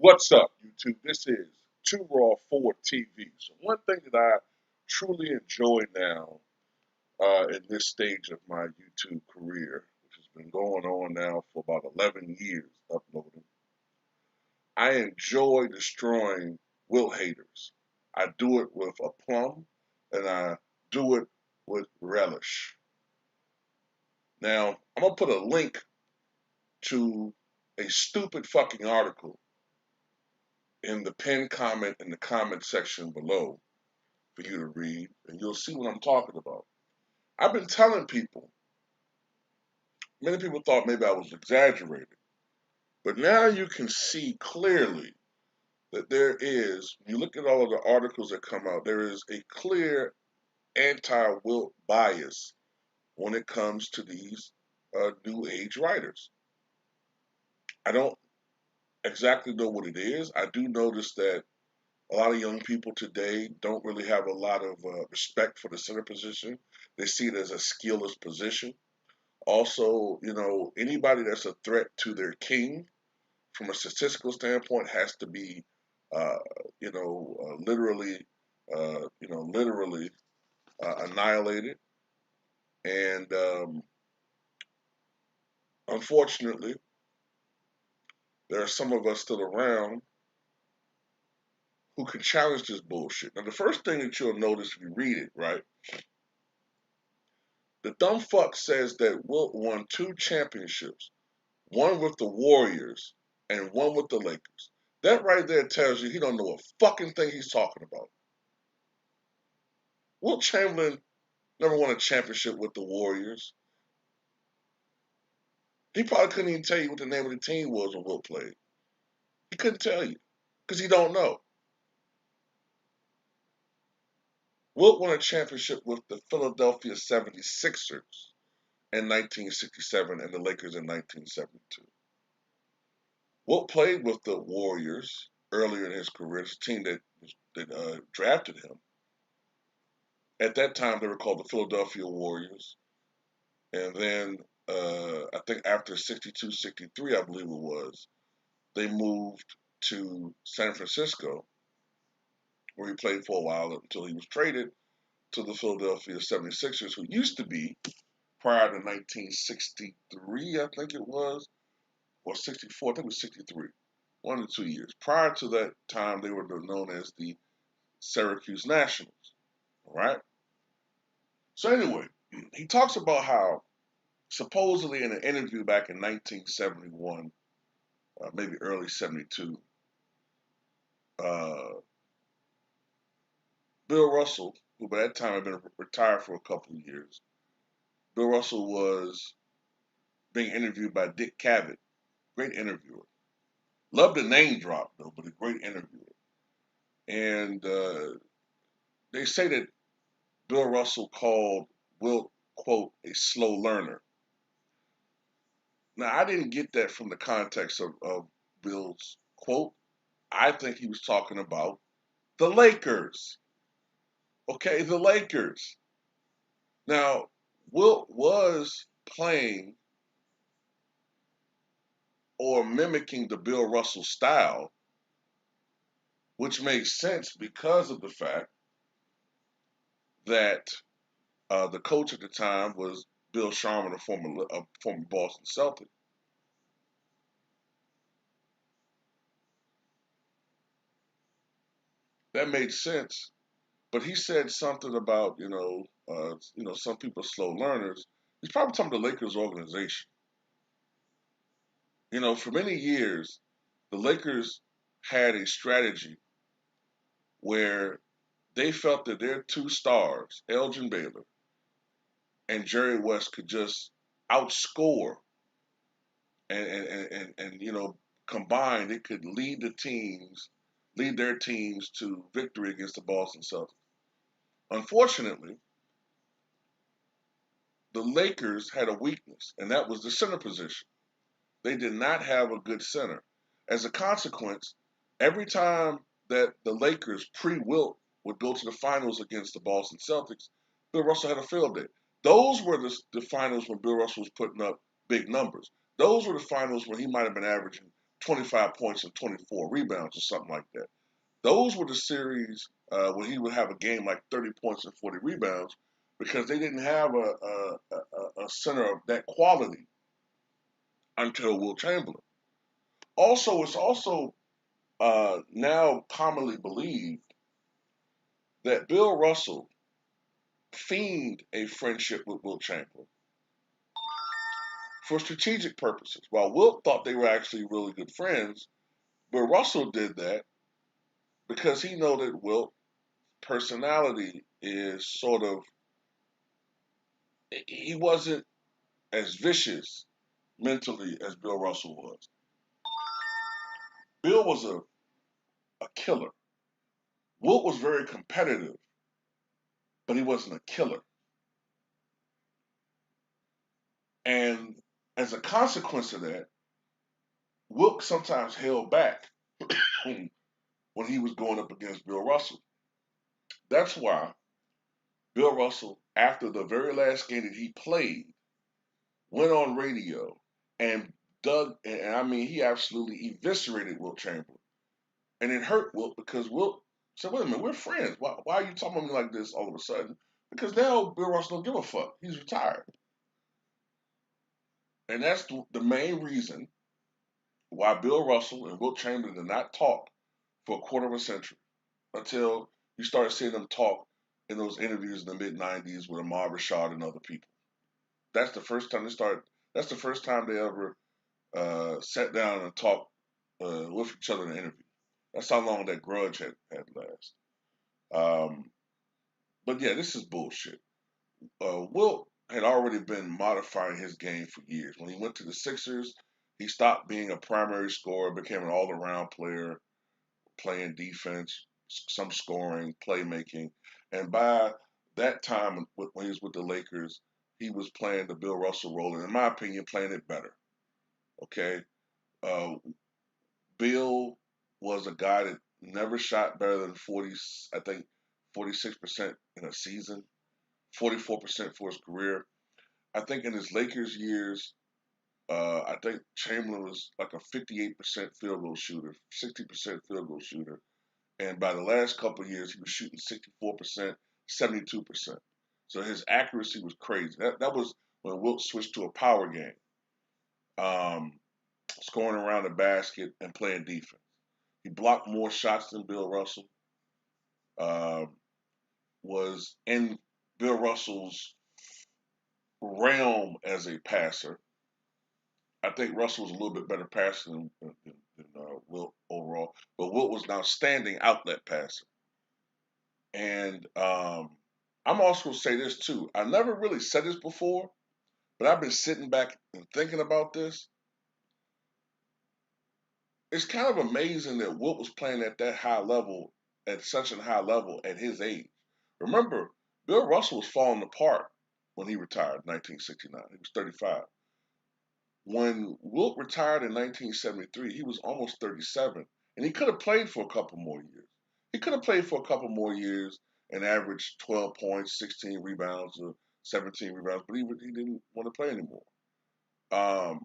What's up, YouTube? This is Two Raw Forward TV. So one thing that I truly enjoy now in this stage of my YouTube career, which has been going on now for about 11 years uploading, I enjoy destroying Wilt haters. I do it with aplomb and I do it with relish. Now, I'm going to put a link to a stupid fucking article in the pinned comment in the comment section below for you to read, and you'll see what I'm talking about. I've been telling people, many people thought maybe I was exaggerating, but now you can see clearly that there is, when you look at all of the articles that come out, there is a clear anti-Wilt bias when it comes to these new age writers. I don't exactly know what it is. I do notice that a lot of young people today don't really have a lot of respect for the center position. They see it as a skillless position. Also, anybody that's a threat to their king from a statistical standpoint has to be, uh, literally, literally annihilated. And unfortunately, there are some of us still around who can challenge this bullshit. Now, the first thing that you'll notice if you read it, right? The dumb fuck says that Wilt won 2 championships, one with the Warriors and one with the Lakers. That right there tells you he don't know a fucking thing he's talking about. Wilt Chamberlain never won a championship with the Warriors. He probably couldn't even tell you what the name of the team was when Wilt played. He couldn't tell you because he don't know. Wilt won a championship with the Philadelphia 76ers in 1967 and the Lakers in 1972. Wilt played with the Warriors earlier in his career. It's a team that drafted him. At that time, they were called the Philadelphia Warriors. And then I think after 62, 63, I believe it was, they moved to San Francisco, where he played for a while until he was traded to the Philadelphia 76ers, who used to be, prior to 1963, I think it was, or 64, I think it was 63, 1 to 2 years. Prior to that time, they were known as the Syracuse Nationals, all right? So anyway, he talks about how supposedly in an interview back in 1971, maybe early 72, uh, Bill Russell, who by that time had been retired for a couple of years, Bill Russell was being interviewed by Dick Cavett, great interviewer. Loved the name drop though, but a great interviewer. And they say that Bill Russell called Wilt, quote, a slow learner. Now, I didn't get that from the context of Bill's quote. I think he was talking about the Lakers. Okay, the Lakers. Now, Wilt was playing or mimicking the Bill Russell style, which makes sense because of the fact that the coach at the time was Bill Sharman, a former Boston Celtic. That made sense, but he said something about some people are slow learners. He's probably talking about the Lakers organization. For many years, the Lakers had a strategy where they felt that their 2 stars, Elgin Baylor and Jerry West, could just outscore and combined it could lead their teams to victory against the Boston Celtics. Unfortunately, the Lakers had a weakness, and that was the center position. They did not have a good center. As a consequence, every time that the Lakers pre-Wilt would go to the finals against the Boston Celtics, Bill Russell had a field day. Those were the finals when Bill Russell was putting up big numbers. Those were the finals when he might have been averaging 25 points and 24 rebounds or something like that. Those were the series where he would have a game like 30 points and 40 rebounds because they didn't have a center of that quality until Wilt Chamberlain. Also, it's also now commonly believed that Bill Russell feigned a friendship with Wilt Chamberlain for strategic purposes. While Wilt thought they were actually really good friends, but Russell did that because he know that Wilt's personality is sort of, he wasn't as vicious mentally as Bill Russell was. Bill was a killer. Wilt was very competitive, but he wasn't a killer. And as a consequence of that, Wilt sometimes held back when he was going up against Bill Russell. That's why Bill Russell, after the very last game that he played, went on radio and and I mean, he absolutely eviscerated Wilt Chamberlain. And it hurt Wilt because Wilt said, wait a minute, we're friends. Why are you talking to me like this all of a sudden? Because now Bill Russell don't give a fuck. He's retired. And that's the main reason why Bill Russell and Wilt Chamberlain did not talk for a quarter of a century until you started seeing them talk in those interviews in the mid 90s with Ahmad Rashad and other people. That's the first time they started. That's the first time they ever sat down and talked with each other in an interview. That's how long that grudge had lasted. But yeah, this is bullshit. Wilt had already been modifying his game for years. When he went to the Sixers, he stopped being a primary scorer, became an all-around player, playing defense, some scoring, playmaking, and by that time, when he was with the Lakers, he was playing the Bill Russell role, and in my opinion, playing it better. Okay, uh, Bill was a guy that never shot better than 40. I think 46% in a season, 44% for his career. I think in his Lakers years, I think Chamberlain was like a 58% field goal shooter, 60% field goal shooter. And by the last couple of years, he was shooting 64%, 72%. So his accuracy was crazy. That was when Wilt switched to a power game, um, scoring around the basket and playing defense. He blocked more shots than Bill Russell. Uh, was in Bill Russell's realm as a passer. I think Russell was a little bit better passer than Wilt overall, but Wilt was an outstanding outlet passer. And I'm also going to say this too. I never really said this before, but I've been sitting back and thinking about this. It's kind of amazing that Wilt was playing at that high level, at such a high level at his age. Remember, Bill Russell was falling apart when he retired in 1969. He was 35. When Wilt retired in 1973, he was almost 37, and he could have played for a couple more years. He could have played for a couple more years and averaged 12 points, 16 rebounds, or 17 rebounds, but he didn't want to play anymore. Um,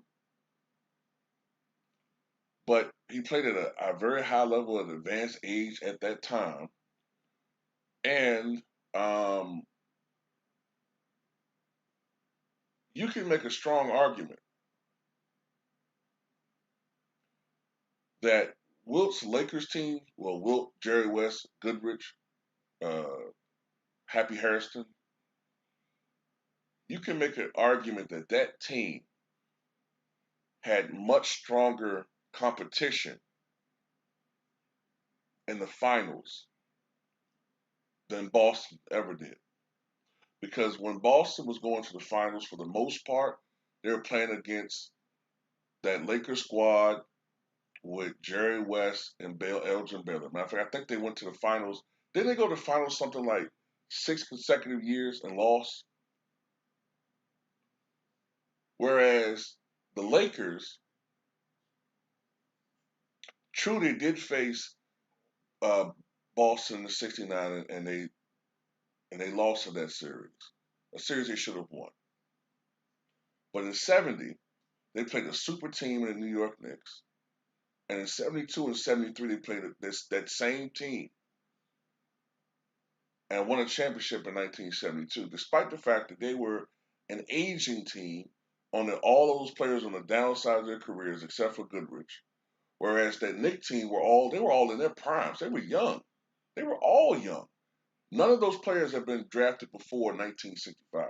but he played at a very high level at advanced age at that time, and um, you can make a strong argument that Wilt's Lakers team, well, Wilt, Jerry West, Goodrich, uh, Happy Harrison, you can make an argument that that team had much stronger competition in the finals than Boston ever did. Because when Boston was going to the finals, for the most part, they were playing against that Lakers squad with Jerry West and Elgin Baylor. Matter of fact, I think they went to the finals. Didn't they go to the finals something like 6 consecutive years and lost? Whereas the Lakers, true, they did face uh, Boston in '69, and they lost in that series, a series they should have won. But in '70, they played a super team in the New York Knicks. And in 72 and 73, they played that same team and won a championship in 1972, despite the fact that they were an aging team all those players on the downside of their careers, except for Goodrich. Whereas that Knick team they were all in their primes. They were young. They were all young. None of those players had been drafted before 1965.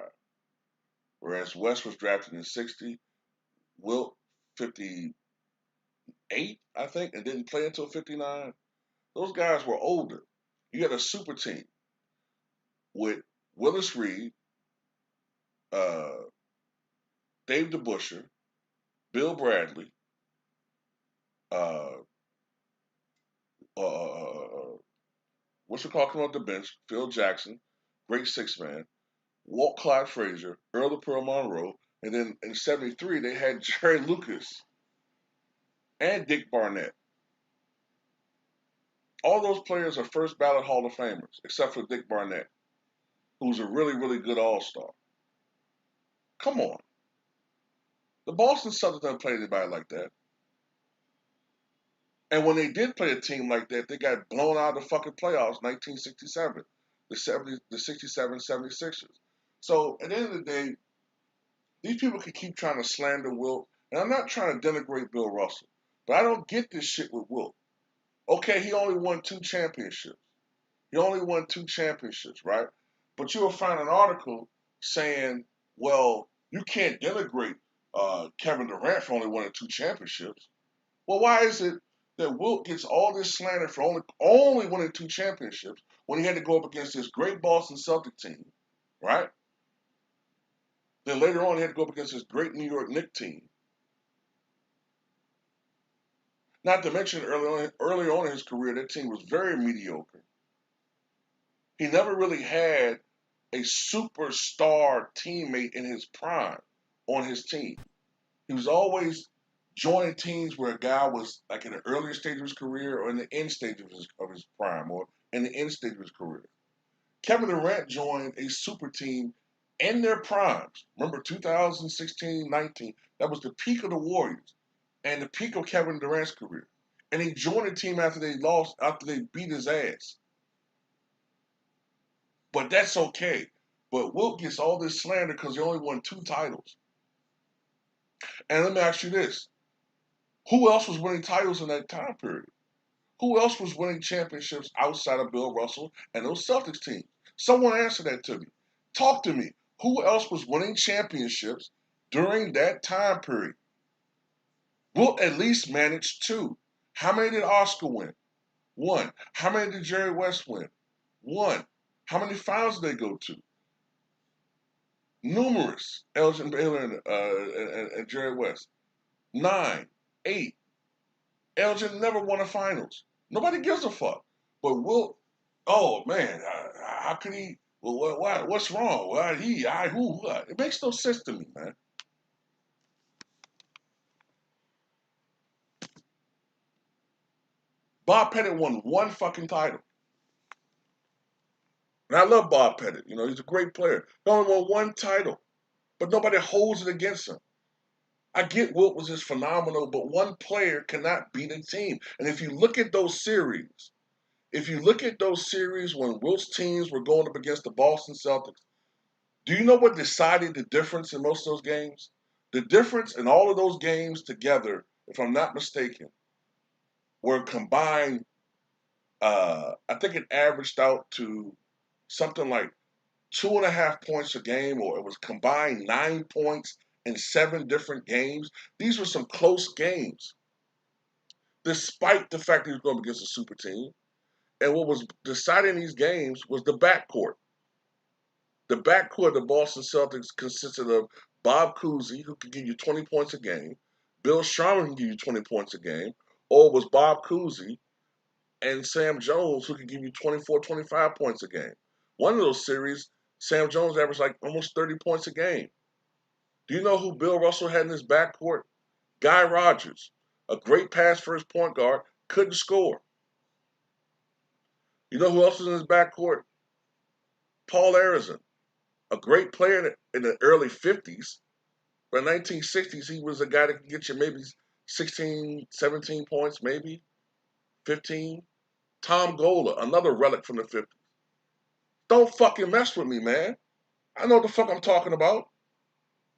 Whereas West was drafted in 60, Wilt 58, I think, and didn't play until 59. Those guys were older. You had a super team with Willis Reed, uh, Dave DeBusschere, Bill Bradley, uh, what's it called coming off the bench, Phil Jackson, great six man, Walt Clyde Frazier, Earl of Pearl Monroe, and then in 73 they had Jerry Lucas and Dick Barnett. All those players are first ballot Hall of Famers, except for Dick Barnett, who's a really, really good all-star. Come on. The Boston Celtics didn't play anybody like that. And when they did play a team like that, they got blown out of the fucking playoffs 1967, the 67 76ers. So at the end of the day, these people can keep trying to slander Wilt, and I'm not trying to denigrate Bill Russell, but I don't get this shit with Wilt. Okay, he only won 2 championships. He only won 2 championships, right? But you'll find an article saying, well, you can't denigrate Kevin Durant for only winning 2 championships. Well, why is it that Wilt gets all this slander for only winning 2 championships when he had to go up against this great Boston Celtic team, right? Then later on, he had to go up against this great New York Knicks team. Not to mention, early on in his career, that team was very mediocre. He never really had a superstar teammate in his prime on his team. He was always joining teams where a guy was like in the earlier stage of his career or in the end stage of his prime or in the end stage of his career. Kevin Durant joined a super team in their primes. Remember 2016-19, that was the peak of the Warriors and the peak of Kevin Durant's career. And he joined the team after they beat his ass. But that's okay. But Wilt gets all this slander because he only won 2 titles. And let me ask you this. Who else was winning titles in that time period? Who else was winning championships outside of Bill Russell and those Celtics teams? Someone answer that to me. Talk to me. Who else was winning championships during that time period? Wilt at least managed 2. How many did Oscar win? 1. How many did Jerry West win? 1. How many finals did they go to? Numerous. Elgin Baylor and Jerry West. 9, 8. Elgin never won a finals. Nobody gives a fuck. But Wilt, oh man, how could he? Well, what's wrong? Why he? Who? What? It makes no sense to me, man. Bob Pettit won 1 fucking title. And I love Bob Pettit. You know, he's a great player. He only won 1 title. But nobody holds it against him. I get Wilt was just phenomenal, but one player cannot beat a team. And if you look at those series, when Wilt's teams were going up against the Boston Celtics, do you know what decided the difference in most of those games? The difference in all of those games together, if I'm not mistaken, were combined, I think it averaged out to something like 2.5 points a game, or it was combined 9 points in 7 different games. These were some close games, despite the fact that he was going against a super team. And what was deciding these games was the backcourt. The backcourt of the Boston Celtics consisted of Bob Cousy, who could give you 20 points a game, Bill Sharman can give you 20 points a game, or it was Bob Cousy and Sam Jones, who could give you 24, 25 points a game. One of those series, Sam Jones averaged like almost 30 points a game. Do you know who Bill Russell had in his backcourt? Guy Rogers, a great pass first point guard, couldn't score. You know who else was in his backcourt? Paul Arizin, a great player in the early 50s. But in the 1960s, he was a guy that could get you maybe 16, 17 points, maybe 15. Tom Gola, another relic from the 50s. Don't fucking mess with me, man. I know what the fuck I'm talking about.